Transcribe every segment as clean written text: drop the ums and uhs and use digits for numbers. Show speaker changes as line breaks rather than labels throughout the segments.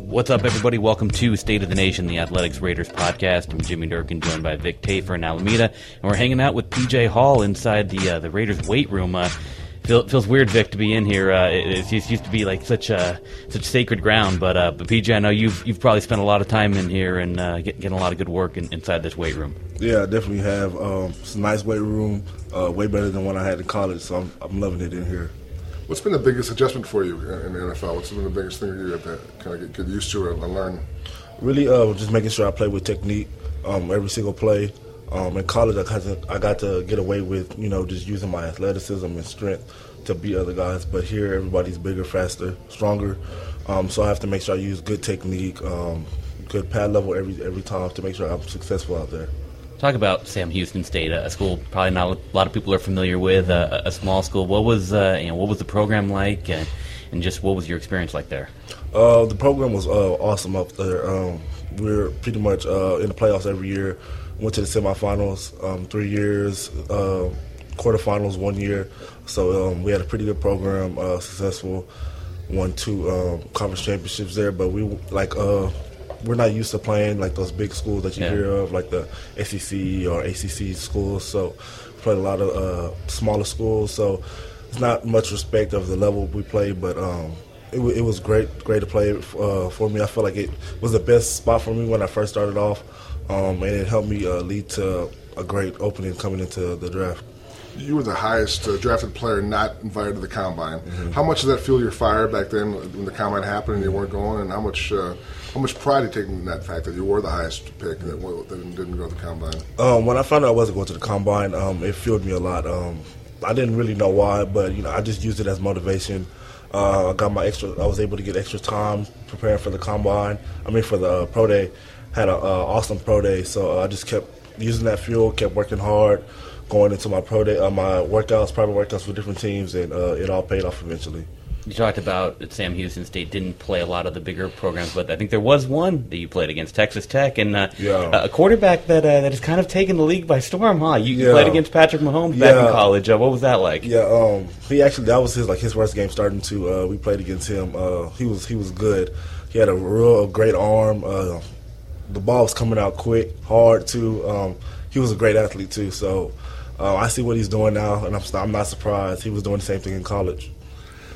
What's up, everybody? Welcome to State of the Nation, the Athletics Raiders podcast. I'm Jimmy Durkin, joined by Vic Tafur in Alameda, and we're hanging out with P.J. Hall inside the Raiders weight room. Feels weird, Vic, to be in here. It used to be like such sacred ground, but P.J., I know you've probably spent a lot of time in here and getting a lot of good work inside this weight room.
Yeah, I definitely have. It's a nice weight room, way better than one I had in college, so I'm loving it in here.
What's been the biggest adjustment for you in the NFL? What's been the biggest thing you have to kind of get used to and learn?
Really, just making sure I play with technique every single play. In college, I got to get away with, just using my athleticism and strength to beat other guys. But here, everybody's bigger, faster, stronger. So I have to make sure I use good technique, good pad level every time to make sure I'm successful out there.
Talk about Sam Houston State, a school probably not a lot of people are familiar with, a small school. What was the program like, and just what was your experience like there?
The program was awesome up there. We were pretty much in the playoffs every year. Went to the semifinals 3 years, quarterfinals 1 year. So we had a pretty good program, successful. Won 2 conference championships there, but we're not used to playing like those big schools that you hear of, like the SEC or ACC schools. So we played a lot of smaller schools. So it's not much respect of the level we played, but it was great to play for me. I felt like it was the best spot for me when I first started off, and it helped me lead to a great opening coming into the draft.
You were the highest drafted player not invited to the Combine. Mm-hmm. How much did that fuel your fire back then when the Combine happened and you weren't going, and how much pride did you take in that fact that you were the highest pick that didn't go to the Combine?
When I found out I wasn't going to the Combine, it fueled me a lot. I didn't really know why, but I just used it as motivation. I was able to get extra time preparing for the Combine. For the Pro Day. Had an awesome Pro Day, so I just kept using that fuel, kept working hard, going into my Pro Day, my private workouts with different teams, and it all paid off eventually.
You talked about that Sam Houston State didn't play a lot of the bigger programs, but I think there was one that you played against, Texas Tech, and a quarterback that has kind of taken the league by storm, huh? You played against Patrick Mahomes back in college. What was that like?
Yeah, that was his first game starting to. We played against him. He was good. He had a real great arm. The ball was coming out quick, hard too. He was a great athlete too. So I see what he's doing now, and I'm not surprised. He was doing the same thing in college.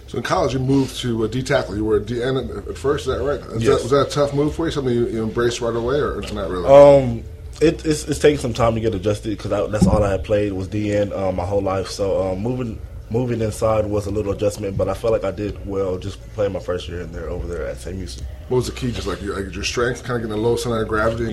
So in college, you moved to D tackle. You were a D end at first, is that right?
Yes.
Was that a tough move for you? Something you embraced right away, or not really?
It's taking some time to get adjusted because that's all I had played was D end my whole life. So moving inside was a little adjustment, but I felt like I did well just playing my first year over there at Sam Houston.
What was the key? Just like your strength, kind of getting a low center of gravity?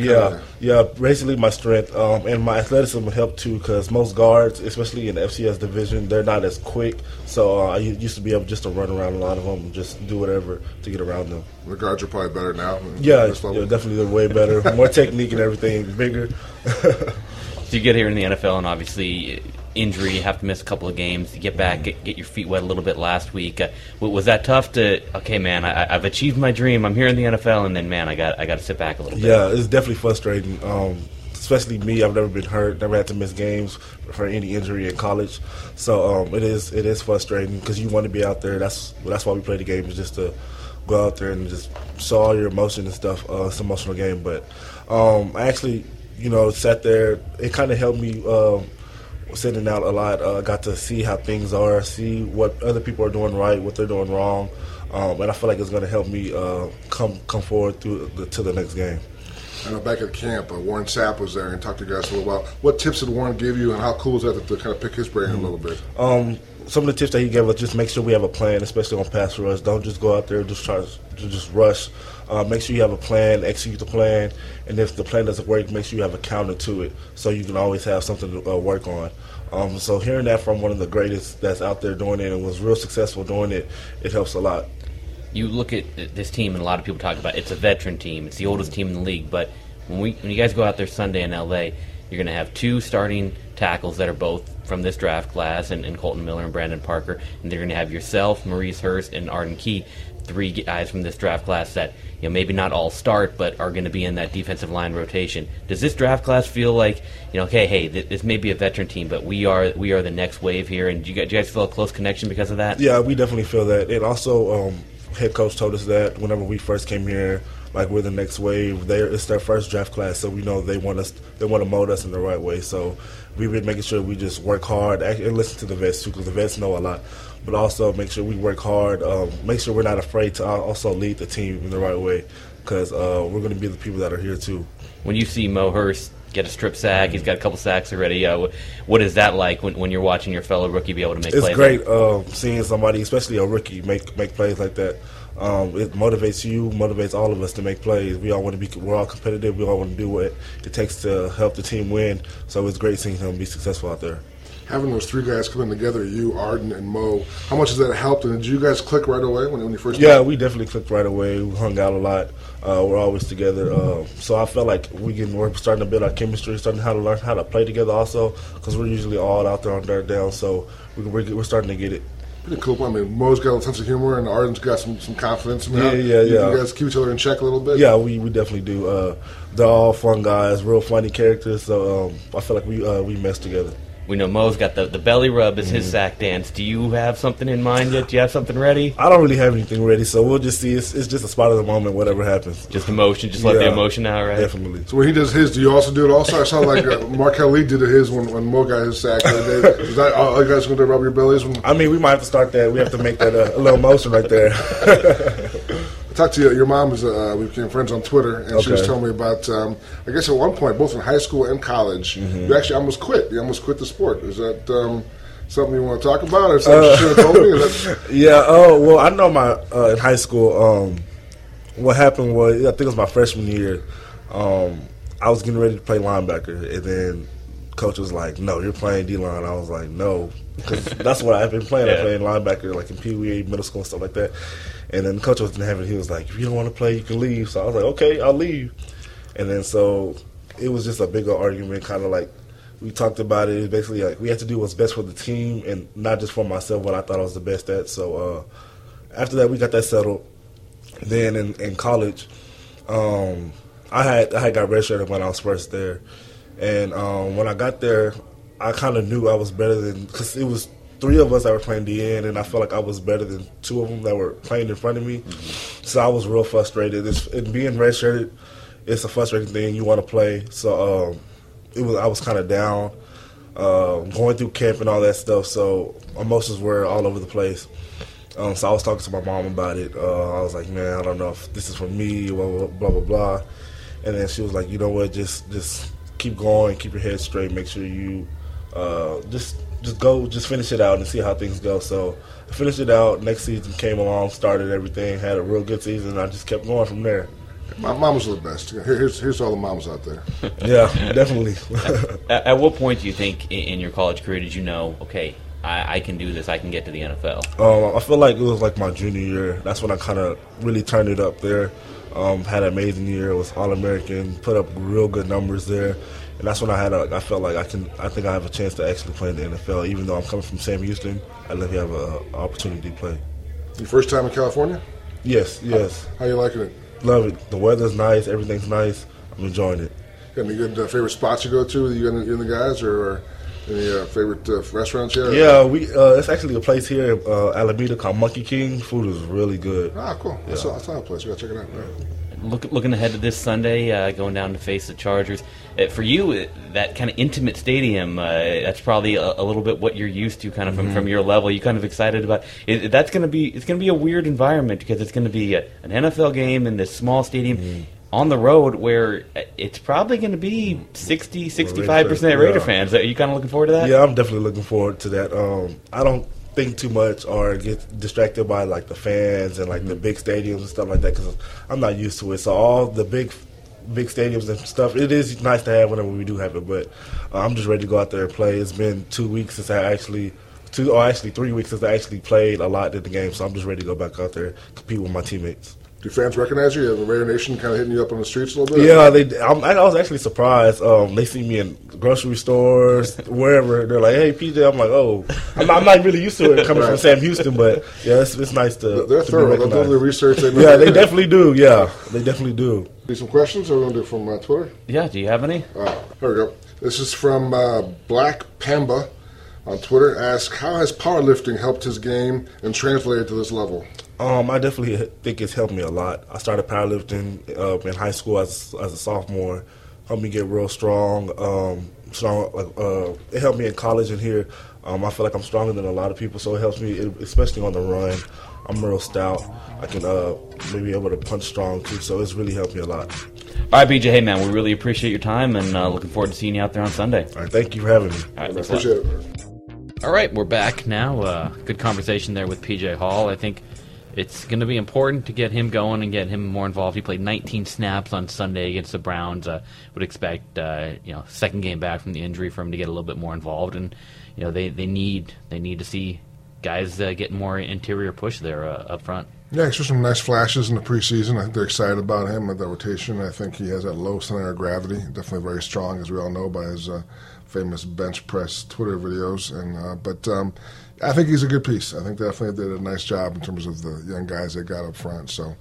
Yeah, basically my strength and my athleticism helped too because most guards, especially in the FCS division, they're not as quick. So I used to be able just to run around a lot of them and just do whatever to get around them.
The guards are probably better now.
Yeah, definitely they're way better. More technique and everything, bigger.
So you get here in the NFL, and obviously injury, you have to miss a couple of games. You get back, get your feet wet a little bit last week. Was that tough to, okay, man, I've achieved my dream. I'm here in the NFL, and then, man, I got to sit back a little bit.
Yeah, it's definitely frustrating, especially me. I've never been hurt, never had to miss games for any injury in college. So it is frustrating because you want to be out there. That's why we play the game, is just to go out there and just show all your emotion and stuff. It's an emotional game. But I actually, sat there. It kind of helped me sitting out a lot. Got to see how things are, see what other people are doing right, what they're doing wrong, and I feel like it's going to help me come forward to the next game.
I know back at camp, Warren Sapp was there and talked to you guys a little about what tips did Warren give you, and how cool is that to kind of pick his brain a little bit?
Some of the tips that he gave us, just make sure we have a plan, especially on pass rush. Don't just go out there and just try to just rush. Make sure you have a plan, execute the plan, and if the plan doesn't work, make sure you have a counter to it so you can always have something to work on. So hearing that from one of the greatest that's out there doing it and was real successful doing it, it helps a lot.
You look at this team, and a lot of people talk about it's a veteran team. It's the oldest team in the league, but when you guys go out there Sunday in L.A., you're going to have 2 starting tackles that are both from this draft class, and Colton Miller and Brandon Parker, and they're going to have yourself, Maurice Hurst, and Arden Key, 3 guys from this draft class that maybe not all start, but are going to be in that defensive line rotation. Does this draft class feel like, okay, hey, this may be a veteran team, but we are the next wave here, and do you guys feel a close connection because of that?
Yeah, we definitely feel that. And also head coach told us that whenever we first came here, like we're the next wave. It's their first draft class, so we know they want to mold us in the right way. So we've been making sure we just work hard and listen to the vets too, because the vets know a lot. But also make sure we work hard, make sure we're not afraid to also lead the team in the right way, because we're going to be the people that are here too.
When you see Mo Hurst get a strip sack, he's got a couple sacks already. What is that like when you're watching your fellow rookie be able to make plays?
It's great seeing somebody, especially a rookie, make plays like that. It motivates you, motivates all of us to make plays. We're all competitive. We all want to do what it takes to help the team win. So it's great seeing him be successful out there.
Having those three guys come in together, you, Arden, and Mo, how much has that helped? And did you guys click right away when you first?
Yeah, we definitely clicked right away. We hung out a lot. We're always together. So I felt like we're starting to build our chemistry, starting to learn how to play together also, because we're usually all out there on third down. So we're starting to get it.
Pretty cool. I mean, Mo's got a sense of humor, and Arden's got some confidence. I mean,
Yeah.
You guys keep each other in check a little bit?
Yeah, we definitely do. They're all fun guys, real funny characters, so I feel like we mesh together.
We know Mo's got the belly rub as his sack dance. Do you have something in mind yet? Do you have something ready?
I don't really have anything ready, so we'll just see. It's just a spot of the moment, whatever happens.
Just emotion, just let the emotion out, right?
Definitely.
So when he does his, do you also do it also? I saw like Markel Lee did his when Mo got his sack the other day. Is that all you guys going to rub your bellies?
I mean, we might have to start that. We have to make that a little motion right there.
I talked to your mom. We became friends on Twitter, and she was telling me about, I guess at one point, both in high school and college, you actually almost quit. You almost quit the sport. Is that something you want to talk about, or something you should have told me?
Yeah. Oh, well, I know in high school, what happened was, I think it was my freshman year. I was getting ready to play linebacker, and then coach was like, "No, you're playing D-line." I was like, "No," because that's what I've been playing. I played linebacker like in Pee Wee, middle school, and stuff like that. And then the coach wasn't having it. He was like, "If you don't want to play, you can leave." So I was like, "Okay, I'll leave." And then so it was just a bigger argument, kind of like we talked about it. It's basically like we had to do what's best for the team and not just for myself, what I thought I was the best at. So after that, we got that settled. Then in college, I had got redshirted when I was first there. And when I got there, I kind of knew I was better than, because it was three of us that were playing DN, and I felt like I was better than two of them that were playing in front of me. So I was real frustrated. And being redshirted, it's a frustrating thing. You want to play. So I was kind of down, going through camp and all that stuff. So emotions were all over the place. So I was talking to my mom about it. I was like, "Man, I don't know if this is for me, blah, blah, blah, blah." And then she was like, "You know what, just keep going, keep your head straight, make sure you just finish it out and see how things go." So I finished it out. Next season came along, started everything, had a real good season, and I just kept going from there.
My mama's the best. Here's all the moms out there.
Yeah, definitely.
At what point do you think in your college career did you know, okay, I can do this, I can get to the NFL?
I feel like it was like my junior year. That's when I kind of really turned it up there. Had an amazing year. Was All-American. Put up real good numbers there, and that's when I felt like I think I have a chance to actually play in the NFL. Even though I'm coming from Sam Houston, I definitely have an opportunity to play.
Your first time in California?
Yes.
How you liking it?
Love it. The weather's nice. Everything's nice. I'm enjoying it.
Got any good favorite spots you go to? You and the guys, or any favorite restaurants here?
Yeah, it's actually a place here in Alameda called Monkey King. Food is really good.
Ah, cool.
Yeah.
I saw a place. We got to check it out. Right.
Looking ahead to this Sunday, going down to face the Chargers. For you, that kind of intimate stadium, that's probably a little bit what you're used to, kind of from your level. You kind of excited about it. It's going to be a weird environment because it's going to be an NFL game in this small stadium on the road where it's probably going to be 60-65% Raider fans. Are you kind of looking forward to that?
Yeah, I'm definitely looking forward to that. I don't think too much or get distracted by like the fans and like the big stadiums and stuff like that because I'm not used to it. So all the big stadiums and stuff, it is nice to have whenever we do have it, but I'm just ready to go out there and play. It's been 2 weeks since I actually 3 weeks since I actually played a lot in the game, so I'm just ready to go back out there and compete with my teammates.
Do fans recognize you? Have the Raider Nation kind of hitting you up on the streets a little bit?
Yeah, I was actually surprised. They see me in grocery stores, wherever. They're like, "Hey, PJ." I'm like, "Oh, I'm not really used to it coming from Sam Houston, but yeah, it's nice to.
They're thorough. They'll do the research.
Yeah, they definitely do. Yeah, they definitely do.
Need some questions? Or we're going to do from Twitter?
Yeah. Do you have any?
Here we go. This is from Black Pamba on Twitter. Asks, how has powerlifting helped his game and translated to this level?
I definitely think it's helped me a lot. I started powerlifting in high school as a sophomore. Helped me get real strong. It helped me in college and here. I feel like I'm stronger than a lot of people, so it helps me, especially on the run. I'm real stout. I can maybe able to punch strong too, so it's really helped me a lot.
All right, B.J., hey, man, we really appreciate your time, and looking forward to seeing you out there on Sunday.
All right, thank you for having me.
All right,
I appreciate it.
All right, we're back now. Good conversation there with P.J. Hall. I think it's going to be important to get him going and get him more involved. He played 19 snaps on Sunday against the Browns. Would expect, second game back from the injury for him to get a little bit more involved, and they need to see guys get more interior push there up front.
Yeah, he showed some nice flashes in the preseason. I think they're excited about him at the rotation. I think he has that low center of gravity. Definitely very strong, as we all know by his famous bench press Twitter videos. But I think he's a good piece. I think definitely did a nice job in terms of the young guys they got up front. So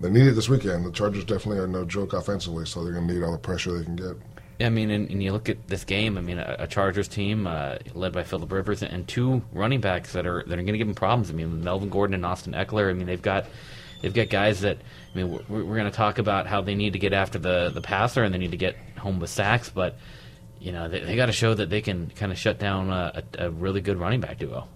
they need it this weekend. The Chargers definitely are no joke offensively, so they're going to need all the pressure they can get.
I mean, and you look at this game. I mean, a Chargers team led by Phillip Rivers and two running backs that are going to give them problems. I mean, Melvin Gordon and Austin Eckler. I mean, they've got guys that. I mean, we're going to talk about how they need to get after the passer and they need to get home with sacks, but they got to show that they can kind of shut down a really good running back duo.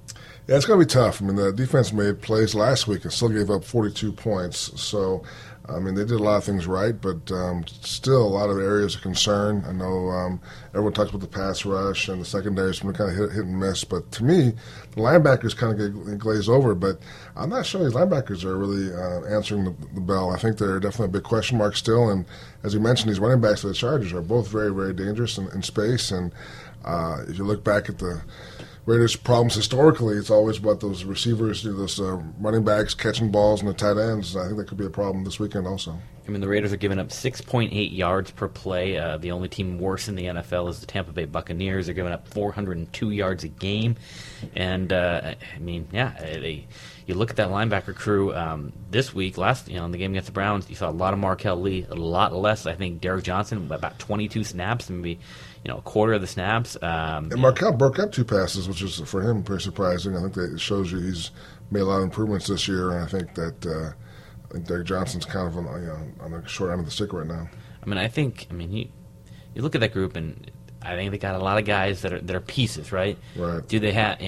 Yeah, it's going to be tough. I mean, the defense made plays last week and still gave up 42 points. So, I mean, they did a lot of things right, but still a lot of areas of concern. I know everyone talks about the pass rush and the secondary's been kind of hit and miss, but to me, the linebackers kind of get glazed over. But I'm not sure these linebackers are really answering the bell. I think they're definitely a big question mark still. And as you mentioned, these running backs for the Chargers are both very, very dangerous in space. And if you look back at the Raiders' problems historically, it's always about those receivers, those running backs catching balls and the tight ends. I think that could be a problem this weekend also. I
mean, the Raiders are giving up 6.8 yards per play. The only team worse in the NFL is the Tampa Bay Buccaneers. They're giving up 402 yards a game. And, you look at that linebacker crew this week, in the game against the Browns, you saw a lot of Markel Lee, a lot less, I think, Derrick Johnson, about 22 snaps, maybe a quarter of the snaps.
And Markel broke up 2 passes, which is, for him, pretty surprising. I think that it shows you he's made a lot of improvements this year, and I think that Derrick Johnson's kind of on the short end of the stick right now.
You look at that group, and I think they got a lot of guys that are pieces, right?
Right.
Do they have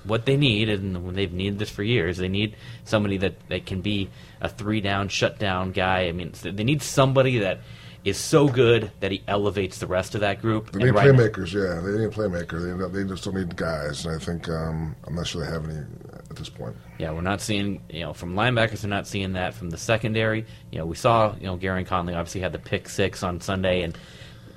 what they need, and they've needed this for years. They need somebody that can be a 3-down, shut-down guy. I mean, they need somebody that is so good that he elevates the rest of that group.
They need playmakers, yeah. They need a playmaker. They just don't need guys, and I think I'm not sure they have any at this point.
Yeah, we're not seeing, from linebackers, we're not seeing that from the secondary. We saw, Gary Conley obviously had the pick 6 on Sunday, and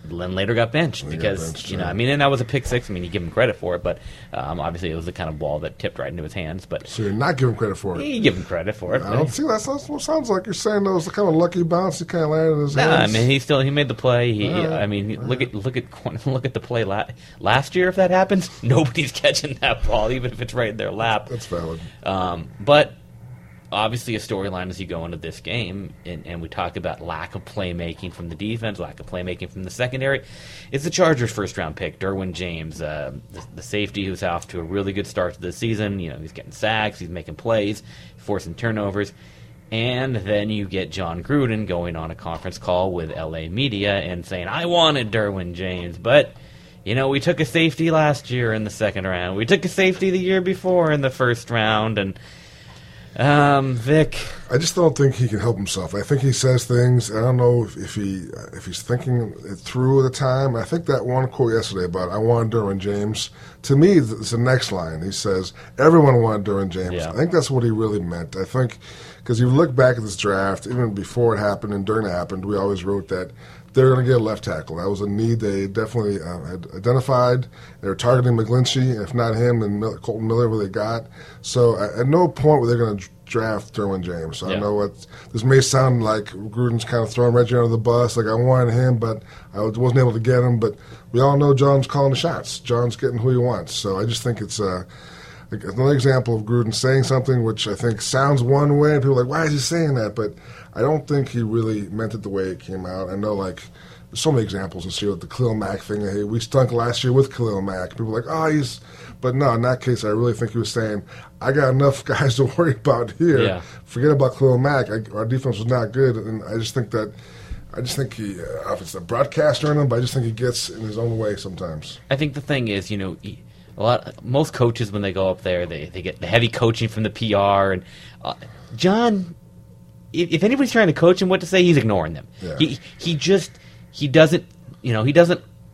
Len later got benched because, and that was a pick 6. I mean, you give him credit for it, but obviously it was the kind of ball that tipped right into his hands. But
so you're not giving credit for it?
You give him credit for it.
I don't see that. What sounds like you're saying that was the kind of lucky bounce he kind of landed in his hands.
I mean, he made the play. Look at the play last year. If that happens, nobody's catching that ball, even if it's right in their lap.
That's valid.
But obviously a storyline as you go into this game, and we talk about lack of playmaking from the defense, lack of playmaking from the secondary, is the Chargers' first-round pick, Derwin James, the safety who's off to a really good start to the season. He's getting sacks, he's making plays, forcing turnovers. And then you get John Gruden going on a conference call with LA media and saying, I wanted Derwin James, but we took a safety last year in the second round. We took a safety the year before in the first round, and Vic,
I just don't think he can help himself. I think he says things. I don't know if he's thinking it through at the time. I think that one quote yesterday about I want Derwin James, to me, it's the next line. He says everyone wanted Derwin James. Yeah. I think that's what he really meant. I think because you look back at this draft, even before it happened and during it happened, we always wrote that they're going to get a left tackle. That was a need they definitely had identified. They were targeting McGlinchey. If not him, then Colton Miller, who they got. So at no point were they going to draft Derwin James. I know what this may sound like Gruden's kind of throwing Reggie under the bus. Like I wanted him, but I wasn't able to get him. But we all know John's calling the shots. John's getting who he wants. So I just think it's another example of Gruden saying something which I think sounds one way, and people are like, why is he saying that? But I don't think he really meant it the way it came out. I know, like, there's so many examples this year with the Khalil Mack thing. Hey, we stunk last year with Khalil Mack. People were like, oh, he's... But no, in that case, I really think he was saying, I got enough guys to worry about here.
Yeah.
Forget about Khalil Mack. Our defense was not good, and I just think he, if it's a broadcaster in him, but I just think he gets in his own way sometimes.
I think the thing is, most coaches when they go up there, they get the heavy coaching from the PR, and John, if anybody's trying to coach him what to say, he's ignoring them.
Yeah.
He doesn't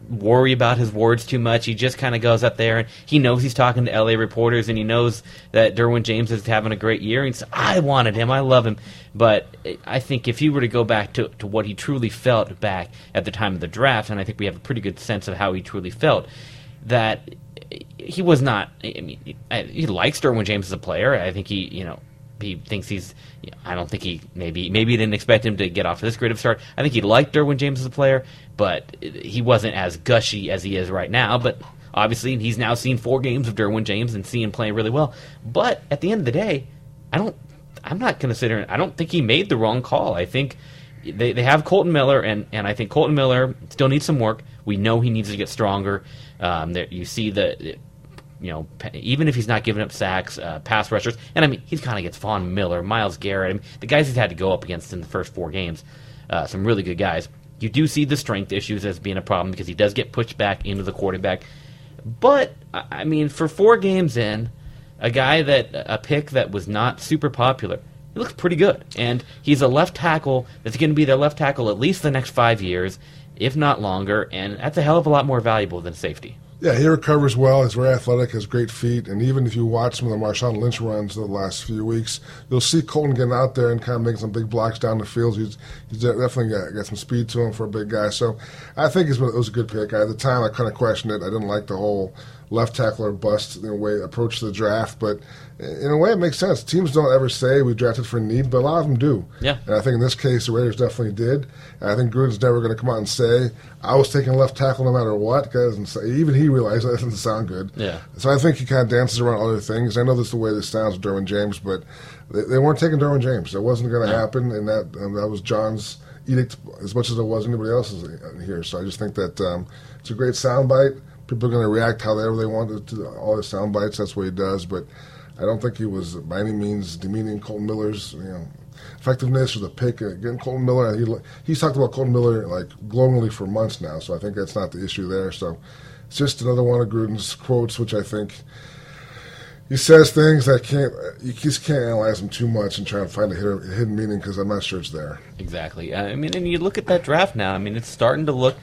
worry about his words too much. He just kind of goes up there, and he knows he's talking to LA reporters, and he knows that Derwin James is having a great year. And he says, I wanted him, I love him. But I think if you were to go back to what he truly felt back at the time of the draft, and I think we have a pretty good sense of how he truly felt, that he was not. I mean, he likes Derwin James as a player. I think he thinks he's. I don't think he maybe he didn't expect him to get off this great of a start. I think he liked Derwin James as a player, but he wasn't as gushy as he is right now. But obviously, he's now seen 4 games of Derwin James and seen him playing really well. But at the end of the day, I'm not considering. I don't think he made the wrong call. I think they have Colton Miller, and I think Colton Miller still needs some work. We know he needs to get stronger. You see even if he's not giving up sacks, pass rushers, and I mean, he kind of gets Von Miller, Myles Garrett. I mean, the guys he's had to go up against in the first 4 games, some really good guys. You do see the strength issues as being a problem because he does get pushed back into the quarterback. But, I mean, for 4 games in, a pick that was not super popular, he looks pretty good. And he's a left tackle that's going to be their left tackle at least the next 5 years, if not longer, and that's a hell of a lot more valuable than safety.
Yeah, he recovers well. He's very athletic, has great feet, and even if you watch some of the Marshawn Lynch runs the last few weeks, you'll see Colton getting out there and kind of making some big blocks down the field. He's definitely got some speed to him for a big guy. So I think it was a good pick. At the time, I kind of questioned it. I didn't like the whole left tackler bust in a way approach to the draft, but in a way it makes sense. Teams don't ever say we drafted for need, but a lot of them do.
Yeah.
And I think in this case the Raiders definitely did. And I think Gruden's never going to come out and say I was taking left tackle no matter what. Even he realized that doesn't sound good.
Yeah.
So I think he kind of dances around other things. I know this is the way this sounds with Derwin James, but they weren't taking Derwin James. It wasn't going to happen, and that was John's edict as much as it was anybody else's here. So I just think that it's a great soundbite. People are going to react however they want to all his sound bites. That's what he does. But I don't think he was by any means demeaning Colton Miller's effectiveness or the pick. Again, Colton Miller, he's talked about Colton Miller like glowingly for months now. So I think that's not the issue there. So it's just another one of Gruden's quotes, which I think he says things that you just can't analyze them too much and try to find a hidden meaning because I'm not sure it's there.
Exactly. I mean, and you look at that draft now. I mean, it's starting to look.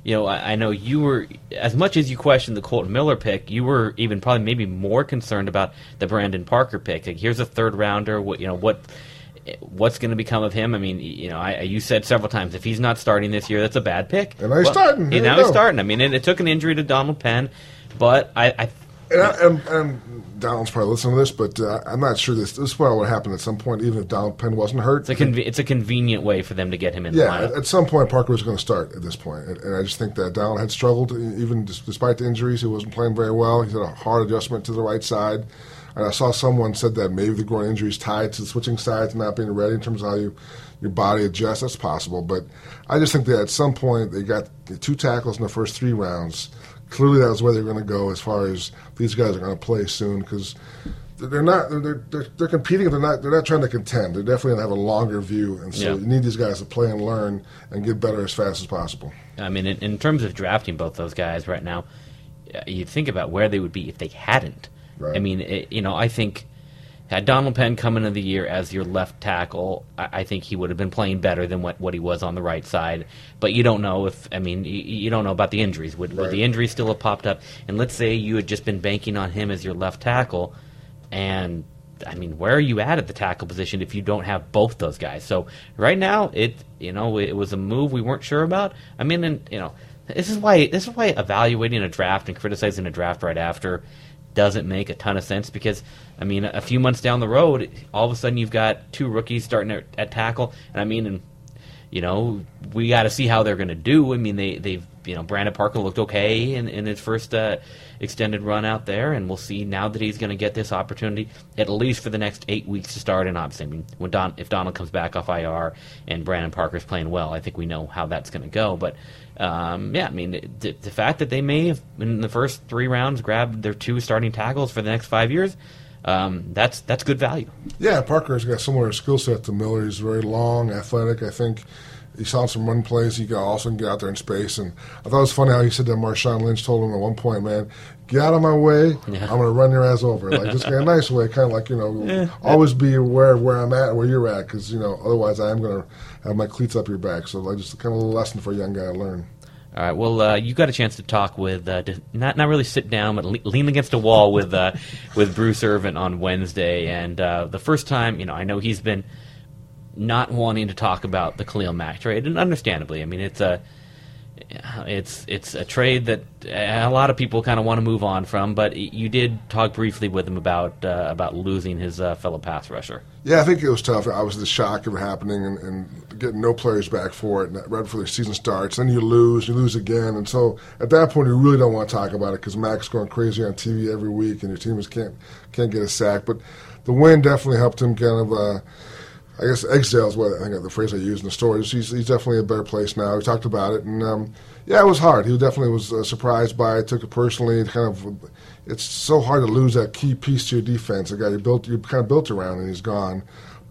I know you were, as much as you questioned the Colton Miller pick, you were even probably maybe more concerned about the Brandon Parker pick. Like, here's a 3rd rounder. What's going to become of him? I mean, you said several times if he's not starting this year, that's a bad pick.
And now he's starting.
He's starting. I mean, it took an injury to Donald Penn, but
And Donald's probably listening to this, but I'm not sure this probably would happen at some point, even if Donald Penn wasn't hurt.
It's a convenient way for them to get him in the lineup.
Yeah, at some point Parker was going to start at this point. And I just think that Donald had struggled, even despite the injuries. He wasn't playing very well. He had a hard adjustment to the right side. And I saw someone said that maybe the groin injury is tied to switching sides and not being ready in terms of how your body adjusts. That's possible. But I just think that at some point they got 2 tackles in the first 3 rounds. Clearly, that was where they're going to go as far as these guys are going to play soon because they're competing. They're not trying to contend. They're definitely going to have a longer view, and so you need these guys to play and learn and get better as fast as possible.
I mean, in terms of drafting both those guys right now, you think about where they would be if they hadn't.
Right.
I mean, I think had Donald Penn come into the year as your left tackle, I think he would have been playing better than what he was on the right side. But you don't know you don't know about the injuries. Would the injuries still have popped up? And let's say you had just been banking on him as your left tackle, and I mean, where are you at the tackle position if you don't have both those guys? So right now, it was a move we weren't sure about. I mean, this is why evaluating a draft and criticizing a draft right after doesn't make a ton of sense because, I mean, a few months down the road, all of a sudden you've got 2 rookies starting at tackle. And I mean, we got to see how they're going to do. I mean, they've Brandon Parker looked okay in his first extended run out there, and we'll see now that he's going to get this opportunity at least for the next 8 weeks to start. And obviously, I mean, if Donald comes back off IR and Brandon Parker's playing well, I think we know how that's going to go. But I mean, the fact that they may have in the first 3 rounds grabbed their 2 starting tackles for the next 5 years. That's good value.
Yeah, Parker's got a similar skill set to Miller. He's very long, athletic. I think he saw some run plays. He can also get out there in space. And I thought it was funny how he said that Marshawn Lynch told him at one point, man, get out of my way. Yeah. I'm going to run your ass over. Like, just in a nice way, kind of like, always be aware of where I'm at, where you're at, because, otherwise I am going to have my cleats up your back. So like, just kind of a little lesson for a young guy to learn.
All right. Well, you got a chance to talk with, not really sit down, but lean against a wall with Bruce Irvin on Wednesday. And the first time, I know he's been not wanting to talk about the Khalil Mack trade, and understandably. I mean, it's a trade that a lot of people kind of want to move on from. But you did talk briefly with him about losing his fellow pass rusher. Yeah,
I think it was tough. Obviously, the shock of it happening and getting no players back for it right before the season starts. Then you lose again. And so at that point, you really don't want to talk about it because Mack's going crazy on TV every week and your team can't get a sack. But the win definitely helped him kind of, I guess exile is what I think the phrase I use in the story. He's definitely in a better place now. We talked about it. And, it was hard. He definitely was surprised by it, took it personally. It's so hard to lose that key piece to your defense, a guy you kind of built around, and he's gone.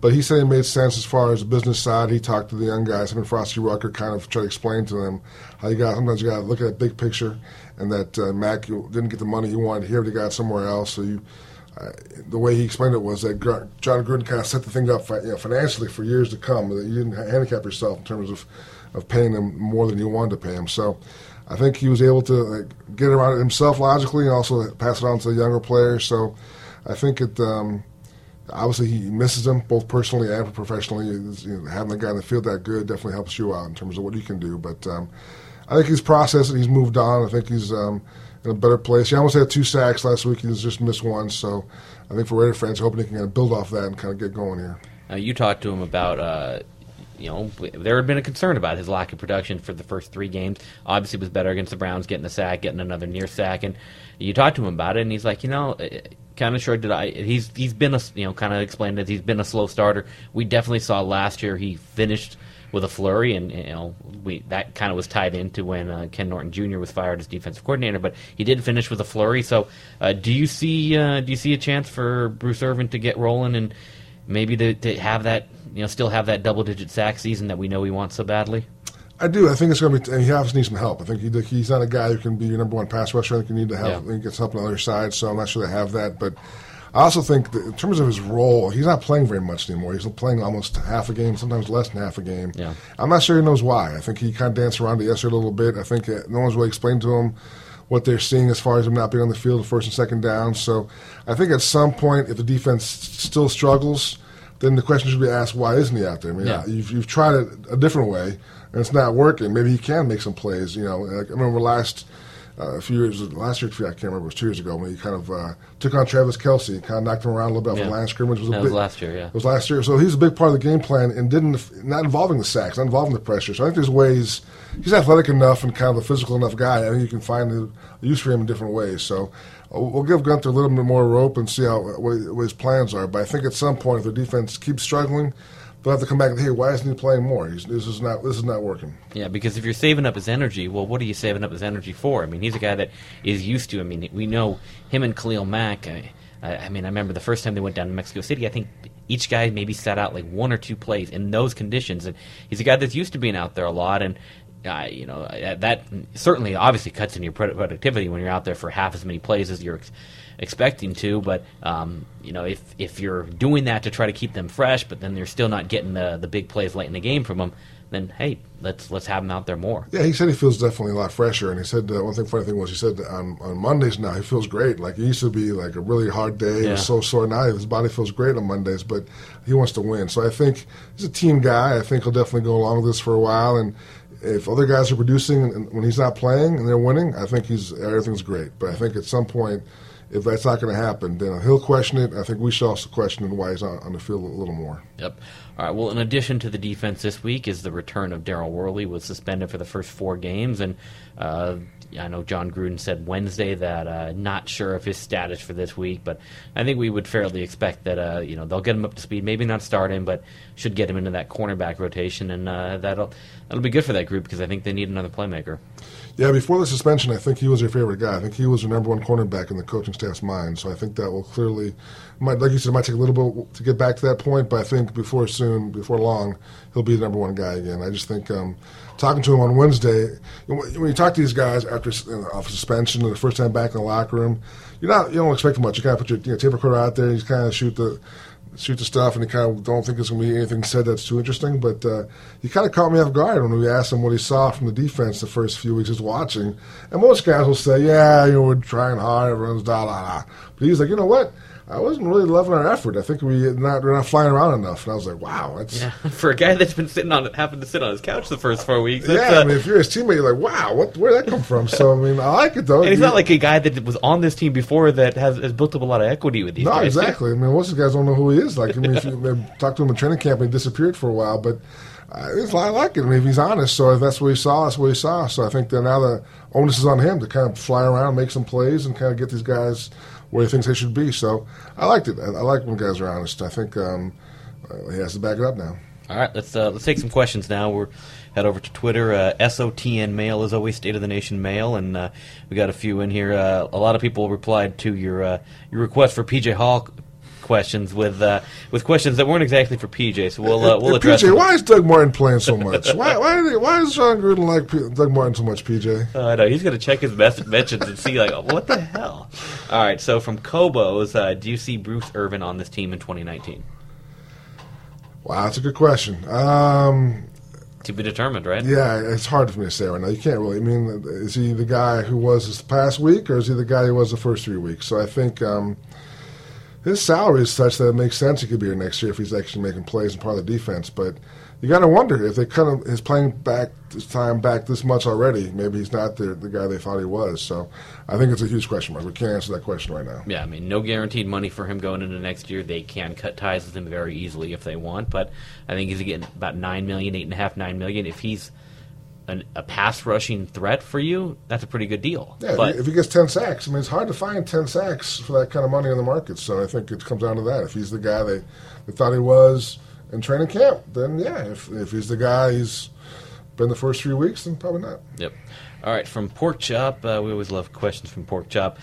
But he said it made sense as far as the business side. He talked to the young guys. Him and Frosty Rucker kind of tried to explain to them how sometimes you got to look at that big picture, and that Mack didn't get the money he wanted here, but he got it somewhere else. So the way he explained it was that John Gruden kind of set the thing up financially for years to come. That you didn't handicap yourself in terms of paying him more than you wanted to pay him. So I think he was able to get around it himself logically and also pass it on to the younger players. So I think it obviously he misses them both personally and professionally. Having the guy in the field that good definitely helps you out in terms of what you can do. But I think he's processed it. He's moved on. I think he's in a better place. He almost had 2 sacks last week. He's just missed 1. So I think for Raider fans, hoping he can kind of build off that and kind of get going here.
You talked to him about, there had been a concern about his lack of production for the first 3 games. Obviously, it was better against the Browns, getting a sack, getting another near sack. And you talked to him about it, and he's like, kind of shrugged it out. He's been kind of explained that he's been a slow starter. We definitely saw last year he finished with a flurry, and that kind of was tied into when Ken Norton Jr. was fired as defensive coordinator. But he did finish with a flurry. So, do you see a chance for Bruce Irvin to get rolling and maybe to have that still have that double-digit sack season that we know he wants so badly?
I do. I think it's going to be. He obviously needs some help. I think he's not a guy who can be your number 1 pass rusher. I think you need to help. He gets help on the other side. So I'm not sure they have that, but. I also think that in terms of his role, he's not playing very much anymore. He's playing almost half a game, sometimes less than half a game. Yeah. I'm not sure he knows why. I think he kind of danced around it yesterday a little bit. I think no one's really explained to him what they're seeing as far as him not being on the field the first and second down. So I think at some point, if the defense still struggles, then the question should be asked, why isn't he out there? I mean, you've tried it a different way, and it's not working. Maybe he can make some plays. I remember last year, I can't remember, it was 2 years ago, when he kind of took on Travis Kelce, kind of knocked him around a little bit off the line of scrimmage.
That was last year, yeah.
It was last year. So he's a big part of the game plan and not involving the sacks, not involving the pressure. So I think there's ways, he's athletic enough and kind of a physical enough guy. I think you can find a use for him in different ways. So we'll give Gunther a little bit more rope and see what his plans are. But I think at some point, if the defense keeps struggling, they'll have to come back and, hey, why isn't he playing more? This is not working.
Yeah, because if you're saving up his energy, well, what are you saving up his energy for? I mean, he's a guy that is used to. I mean, we know him and Khalil Mack. I remember the first time they went down to Mexico City, I think each guy maybe sat out like 1 or 2 plays in those conditions. And he's a guy that's used to being out there a lot. And, that certainly obviously cuts in your productivity when you're out there for half as many plays as you're expecting to, but if you're doing that to try to keep them fresh, but then they're still not getting the big plays late in the game from them, then hey, let's have them out there more.
Yeah, he said he feels definitely a lot fresher, and he said funny thing was he said on Mondays now he feels great. Like it used to be like a really hard day, he was so sore. Now his body feels great on Mondays, but he wants to win. So I think he's a team guy. I think he'll definitely go along with this for a while, and if other guys are producing and when he's not playing and they're winning, I think everything's great. But I think at some point, if that's not going to happen, then he'll question it. I think we should also question why he's on the field a little more.
Yep. All right, well, in addition to the defense this week is the return of Darryl Worley, was suspended for the first 4 games, and I know John Gruden said Wednesday that not sure of his status for this week, but I think we would fairly expect that they'll get him up to speed, maybe not start him, but should get him into that cornerback rotation, and that'll be good for that group because I think they need another playmaker.
Yeah, before the suspension, I think he was their favorite guy. I think he was their number 1 cornerback in the coaching staff's mind. So I think that will clearly, like you said, it might take a little bit to get back to that point, but I think before long, he'll be the number 1 guy again. I just think talking to him on Wednesday, when you talk to these guys after off suspension or the first time back in the locker room, you don't expect much. You kind of put your tape recorder out there, and you kind of shoot the stuff, and you kind of don't think there's going to be anything said that's too interesting. But he kind of caught me off guard when we asked him what he saw from the defense the first few weeks he was watching. And most guys will say, yeah, we're trying hard, everyone's da-da-da. But he's like, you know what? I wasn't really loving our effort. I think we're not flying around enough. And I was like, wow. That's...
Yeah, for a guy that's been having to sit on his couch the first 4 weeks.
Yeah, I mean, if you're his teammate, you're like, wow, where'd that come from? So, I mean, I like it, though.
And he's not like a guy that was on this team before that has built up a lot of equity with these guys.
No, exactly. I mean, most of the guys don't know who he is. Like, I mean, if you talk to him in training camp, and he disappeared for a while. But I like it. I mean, if he's honest, so if that's what he saw, that's what he saw. So I think that now the onus is on him to kind of fly around, make some plays, and kind of get these guys where he thinks they should be. So I liked it. I like when guys are honest. I think he has to back it up now.
All right, let's take some questions now. We're head over to Twitter. SOTN Mail is always State of the Nation Mail, and we got a few in here. A lot of people replied to your request for PJ Hall questions with questions that weren't exactly for PJ. So we'll address
PJ,
them.
Why is Doug Martin playing so much? Why does John Gruden like Doug Martin so much, PJ?
I know he's going to check his mentions and see what the hell. All right, so from Kobo's, do you see Bruce Irvin on this team in 2019?
Wow, that's a good question.
To be determined, right?
Yeah, it's hard for me to say right now. You can't really. I mean, is he the guy who was this past week, or is he the guy who was the first 3 weeks? So I think his salary is such that it makes sense he could be here next year if he's actually making plays and part of the defense. But you got to wonder if they cut him, his playing back his time back this much already. Maybe he's not the guy they thought he was. So I think it's a huge question mark. We can't answer that question right now.
Yeah, I mean, no guaranteed money for him going into next year. They can cut ties with him very easily if they want. But I think he's getting about $9 million, $8.5, $9 million. If he's a pass rushing threat for you, that's a pretty good deal.
Yeah,
but
if he gets 10 sacks, I mean, it's hard to find 10 sacks for that kind of money in the market. So I think it comes down to that. If he's the guy they thought he was in training camp, then yeah. If he's the guy he's been the first 3 weeks, then probably not.
Yep. All right, from Pork Chop, we always love questions from Pork Chop.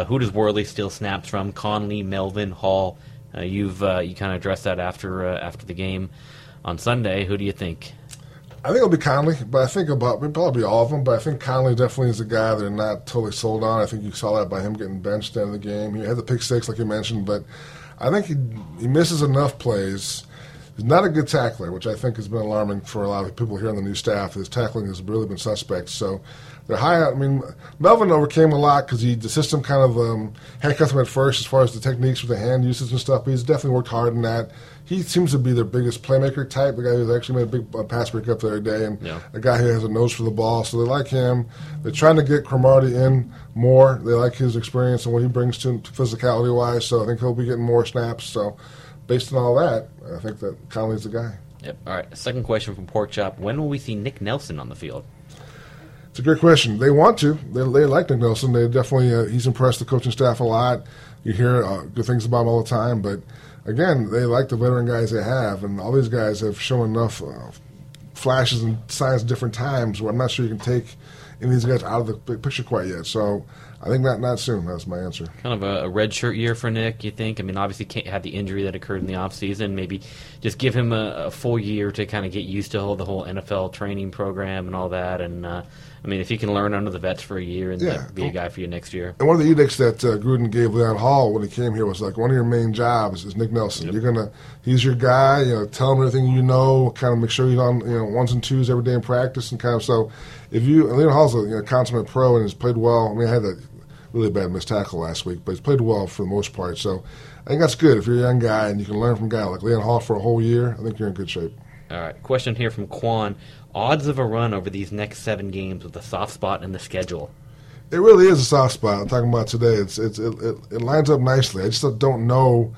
Who does Worley steal snaps from? Conley, Melvin, Hall. You kind of addressed that after the game on Sunday. Who do you think?
I think it'll be Conley, but I think probably all of them. But I think Conley definitely is the guy they're not totally sold on. I think you saw that by him getting benched at the end of the game. He had the pick six, like you mentioned, but I think he misses enough plays. He's not a good tackler, which I think has been alarming for a lot of people here on the new staff. His tackling has really been suspect. So they're high. I mean, Melvin overcame a lot because the system kind of handcuffed him at first as far as the techniques with the hand usage and stuff. But he's definitely worked hard in that. He seems to be their biggest playmaker type, the guy who's actually made a big pass breakup the other day, and a guy who has a nose for the ball. So they like him. They're trying to get Cromartie in more. They like his experience and what he brings to physicality-wise. So I think he'll be getting more snaps. So based on all that, I think that Conley's the guy.
Yep. All right. Second question from Pork Chop. When will we see Nick Nelson on the field?
It's a great question. They want to. They like Nick Nelson. They definitely he's impressed the coaching staff a lot. You hear good things about him all the time. But, again, they like the veteran guys they have. And all these guys have shown enough flashes and signs at different times where I'm not sure you can take any of these guys out of the big picture quite yet. So I think not soon. That's my answer.
Kind of a red shirt year for Nick, you think? I mean, obviously can't have the injury that occurred in the offseason. Maybe just give him a full year to kind of get used to the whole NFL training program and all that. And, I mean, if he can learn under the vets for a year and be a guy for you next year.
And one of the edicts that Gruden gave Leon Hall when he came here was like, one of your main jobs is Nick Nelson. Yep. He's your guy. Tell him everything you know. Kind of make sure he's on ones and twos every day in practice and kind of so. Leon Hall's a consummate pro and has played well. I mean, I had that really bad missed tackle last week, but he's played well for the most part. So I think that's good. If you're a young guy and you can learn from a guy like Leon Hall for a whole year, I think you're in good shape.
All right. Question here from Quan. Odds of a run over these next 7 games with a soft spot in the schedule?
It really is a soft spot. I'm talking about today. It lines up nicely. I just don't know.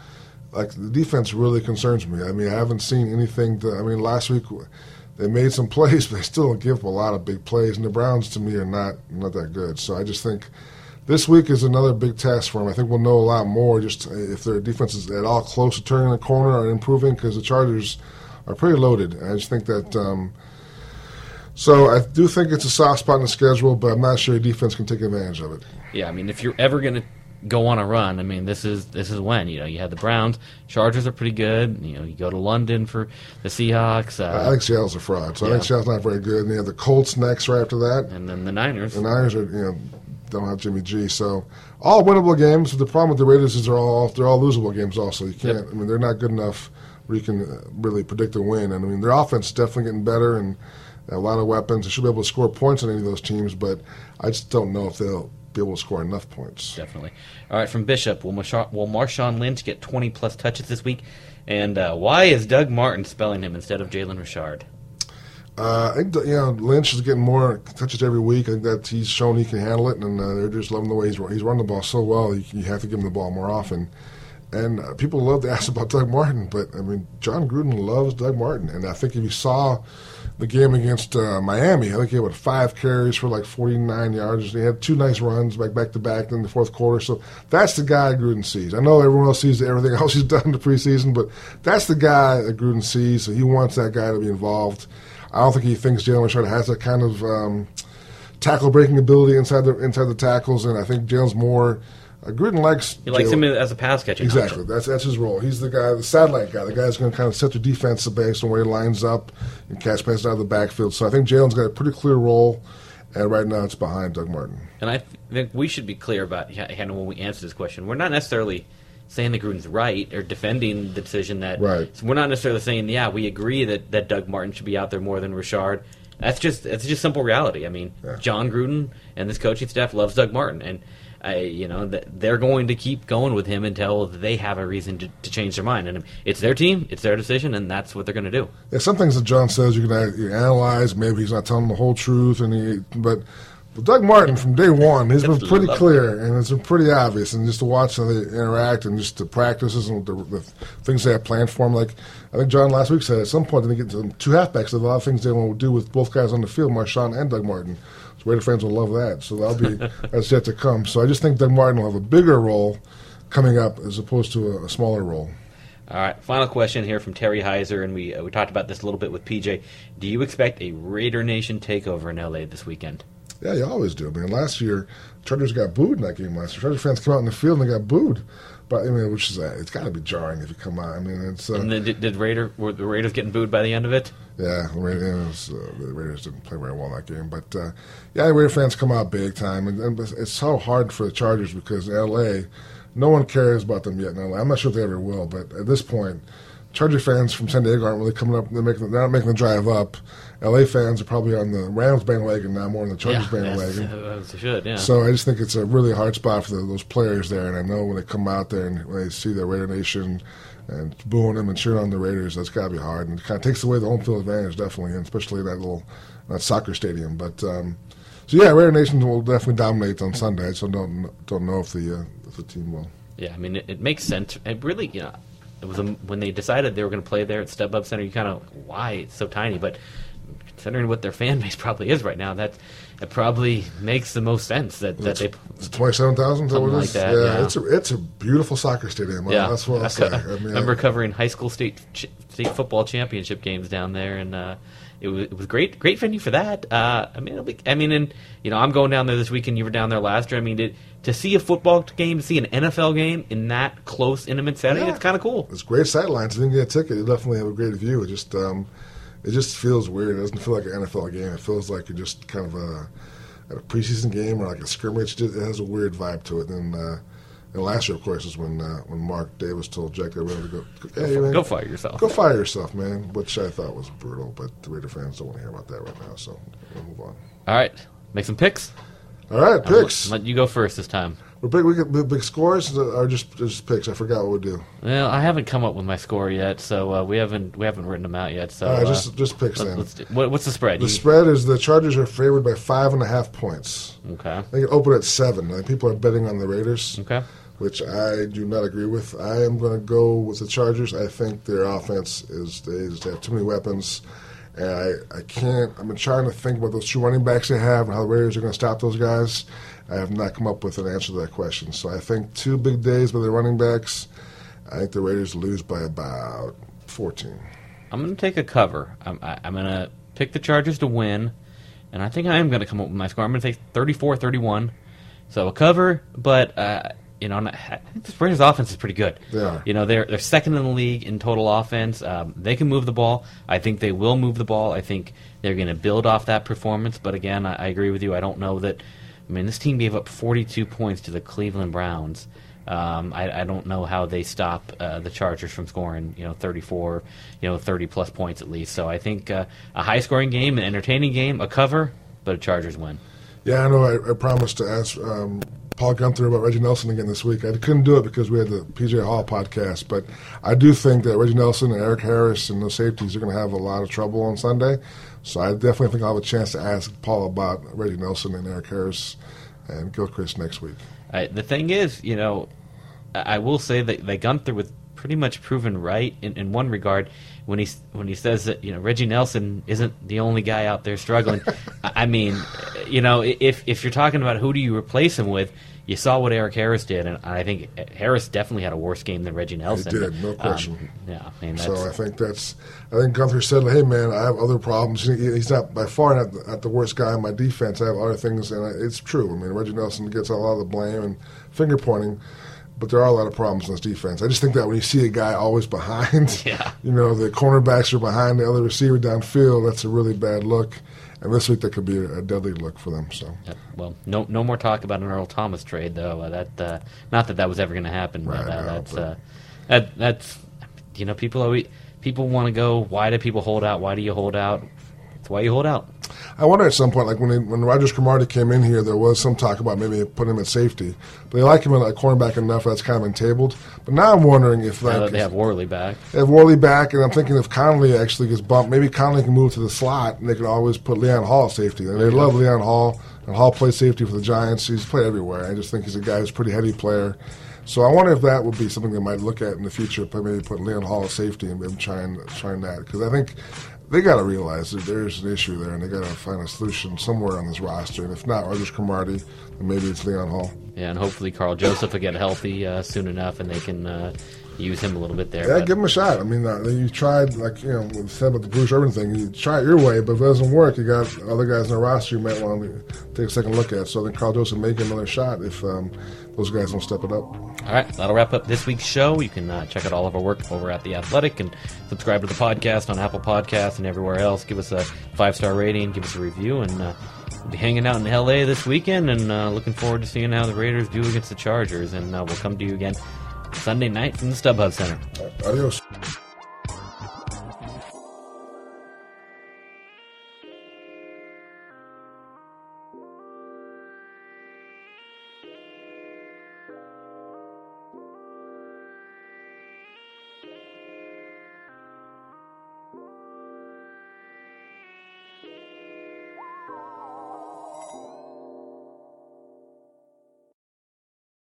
Like, the defense really concerns me. I mean, I haven't seen anything. Last week they made some plays, but they still give up a lot of big plays. And the Browns, to me, are not that good. So I just think this week is another big test for them. I think we'll know a lot more just if their defense is at all close to turning the corner or improving, because the Chargers are pretty loaded. And I just think that so I do think it's a soft spot in the schedule, but I'm not sure your defense can take advantage of it.
Yeah, I mean, if you're ever going to go on a run, I mean, this is when, you have the Browns. Chargers are pretty good. You go to London for the Seahawks.
I think Seattle's a fraud, so I think Seattle's not very good. And you have the Colts next right after that.
And then the Niners.
The Niners are, don't have Jimmy G. So all winnable games. The problem with the Raiders is they're all losable games also. You can't, I mean, they're not good enough where you can really predict a win. And I mean, their offense is definitely getting better and a lot of weapons. They should be able to score points on any of those teams, but I just don't know if they'll be able to score enough points.
Definitely. All right, from Bishop, will Marshawn Lynch get 20-plus touches this week? And why is Doug Martin spelling him instead of Jalen Richard?
I think Lynch is getting more touches every week. I think that he's shown he can handle it, and they're just loving the way he's run the ball so well. You have to give him the ball more often. And people love to ask about Doug Martin, but, I mean, John Gruden loves Doug Martin. And I think if you saw the game against Miami, I think he had 5 carries for like 49 yards. He had 2 nice runs back to back in the fourth quarter. So that's the guy Gruden sees. I know everyone else sees everything else he's done in the preseason, but that's the guy that Gruden sees. So he wants that guy to be involved. I don't think he thinks Jalen Richard has that kind of tackle breaking ability inside the tackles, and I think Jalen's more. Gruden likes.
He likes him as a pass catcher.
Exactly, that's his role. He's the guy, the satellite guy. The guy's going to kind of set the defense based on where he lines up and catch passes out of the backfield. So I think Jalen's got a pretty clear role, and right now it's behind Doug Martin.
And I think we should be clear about when we answer this question. We're not necessarily saying that Gruden's right or defending the decision that.
Right.
So we're not necessarily saying, we agree that Doug Martin should be out there more than Richard. That's just simple reality. I mean, John Gruden and this coaching staff loves Doug Martin, and they're going to keep going with him until they have a reason to change their mind. And it's their team, it's their decision, and that's what they're going to do.
Yeah, some things that John says you can analyze. Maybe he's not telling the whole truth, but Doug Martin from day one, he's been pretty clear, and it's been pretty obvious. And just to watch how they interact and just the practices and the things they have planned for him. Like I think John last week said, at some point they get to 2 halfbacks. There's a lot of things they want to do with both guys on the field, Marshawn and Doug Martin. So Raider fans will love that. So that's yet to come. So I just think Doug Martin will have a bigger role coming up as opposed to a smaller role.
All right, final question here from Terry Heiser, and we talked about this a little bit with PJ. Do you expect a Raider Nation takeover in L.A. this weekend?
Yeah, you always do. I mean, last year, Chargers got booed in that game last year. Chargers fans come out in the field and they got booed. But, I mean, which is it's got to be jarring if you come out. I mean, it's.
And then were the Raiders getting booed by the end of it?
Yeah, the Raiders didn't play very well in that game. But, Raider fans come out big time. And it's so hard for the Chargers because L.A., no one cares about them yet in L.A. I'm not sure if they ever will. But at this point, Charger fans from San Diego aren't really coming up. They're not making the drive up. L.A. fans are probably on the Rams bandwagon now more than the Chargers bandwagon.
They should, yeah.
So I just think it's a really hard spot for those players there. And I know when they come out there and when they see the Raider Nation and booing them and cheering on the Raiders, that's got to be hard. And it kind of takes away the home field advantage, definitely, and especially in that soccer stadium. But Raider Nation will definitely dominate on Sunday. So don't know if the team will.
Yeah, I mean, it makes sense. It really, it was when they decided they were going to play there at StubHub Center. You kind of why it's so tiny, but considering what their fan base probably is right now, it probably makes the most sense that they.
It's 27,000,
something like that.
Yeah, it's a beautiful soccer stadium.
Yeah,
that's what I'll say.
I remember covering high school state football championship games down there, and it was great venue for that. I'm going down there this weekend. You were down there last year. I mean, to see a football game, to see an NFL game in that close, intimate setting, it's kind of cool.
It's great sightlines. If you can get a ticket, you definitely have a great view. It just feels weird. It doesn't feel like an NFL game. It feels like you're just kind of at a preseason game or like a scrimmage. It has a weird vibe to it. And last year, of course, is when Mark Davis told Jack they were going to go, hey, man,
go fire yourself.
Go fire yourself, man, which I thought was brutal. But the Raider fans don't want to hear about that right now, so we'll move on.
All right. Make some picks.
All right, picks.
Let you go first this time.
We get big scores or just picks. I forgot what we do.
Well, I haven't come up with my score yet, so we haven't written them out yet. So
all right, just picks then.
What's the spread?
The spread is the Chargers are favored by 5.5 points.
Okay.
They can open at 7. Like, people are betting on the Raiders.
Okay.
Which I do not agree with. I am going to go with the Chargers. I think their offense they have too many weapons, and I can't. I've been trying to think about those 2 running backs they have and how the Raiders are going to stop those guys. I have not come up with an answer to that question. So I think 2 big days by the running backs. I think the Raiders lose by about 14.
I'm going to take a cover. I'm going to pick the Chargers to win, and I think I am going to come up with my score. I'm going to take 34-31. So a cover, but I think the Raiders' offense is pretty good.
They are.
They're second in the league in total offense. They can move the ball. I think they will move the ball. I think they're going to build off that performance. But again, I agree with you. I don't know that. I mean, this team gave up 42 points to the Cleveland Browns. I don't know how they stop the Chargers from scoring, 34, 30-plus points at least. So I think a high-scoring game, an entertaining game, a cover, but a Chargers win.
Yeah, I know. I promised to ask Paul Gunther about Reggie Nelson again this week. I couldn't do it because we had the P.J. Hall podcast, but I do think that Reggie Nelson and Eric Harris and those safeties are going to have a lot of trouble on Sunday. So I definitely think I'll have a chance to ask Paul about Reggie Nelson and Eric Harris and Gilchrist next week.
The thing is, I will say that Gunther was pretty much proven right in one regard when he says that Reggie Nelson isn't the only guy out there struggling. I mean, if you're talking about who do you replace him with, you saw what Eric Harris did, and I think Harris definitely had a worse game than Reggie Nelson.
He did, no question.
Yeah, I mean,
so I think Gunther said, "Hey man, I have other problems. He's not by far not the worst guy on my defense. I have other things," and it's true. I mean, Reggie Nelson gets a lot of the blame and finger pointing. But there are a lot of problems in this defense. I just think that when you see a guy always behind, the cornerbacks are behind the other receiver downfield, that's a really bad look. And this week that could be a deadly look for them. So,
well, no more talk about an Earl Thomas trade, though. Not that was ever going to happen.
Right,
but that's people want to go. Why do people hold out? Why do you hold out? It's why you hold out.
I wonder at some point, like when Rogers Cromartie came in here, there was some talk about maybe putting him at safety. But they like him at cornerback enough that's kind of been tabled. But now I'm wondering if
they have Worley back.
They have Worley back, and I'm thinking if Connolly actually gets bumped, maybe Connolly can move to the slot, and they can always put Leon Hall at safety. And they love Leon Hall, and Hall plays safety for the Giants. He's played everywhere. I just think he's a guy who's a pretty heady player. So I wonder if that would be something they might look at in the future, maybe put Leon Hall at safety and maybe trying that. Because I think they got to realize that there's an issue there, and they got to find a solution somewhere on this roster. And if not Rogers Cromartie, then maybe it's Leon Hall.
Yeah, and hopefully Carl Joseph will get healthy soon enough, and they can use him a little bit there.
Yeah, give him a shot. I mean, you tried, we said about the Bruce Irvin thing, you try it your way, but if it doesn't work, you got other guys on the roster you might want to take a second look at. So I think Carl Joseph may get another shot if those guys don't step it up.
All right, that'll wrap up this week's show. You can check out all of our work over at The Athletic and subscribe to the podcast on Apple Podcasts and everywhere else. Give us a 5-star rating, give us a review, and we'll be hanging out in L.A. this weekend and looking forward to seeing how the Raiders do against the Chargers. And we'll come to you again Sunday night from the StubHub Center.
Adios.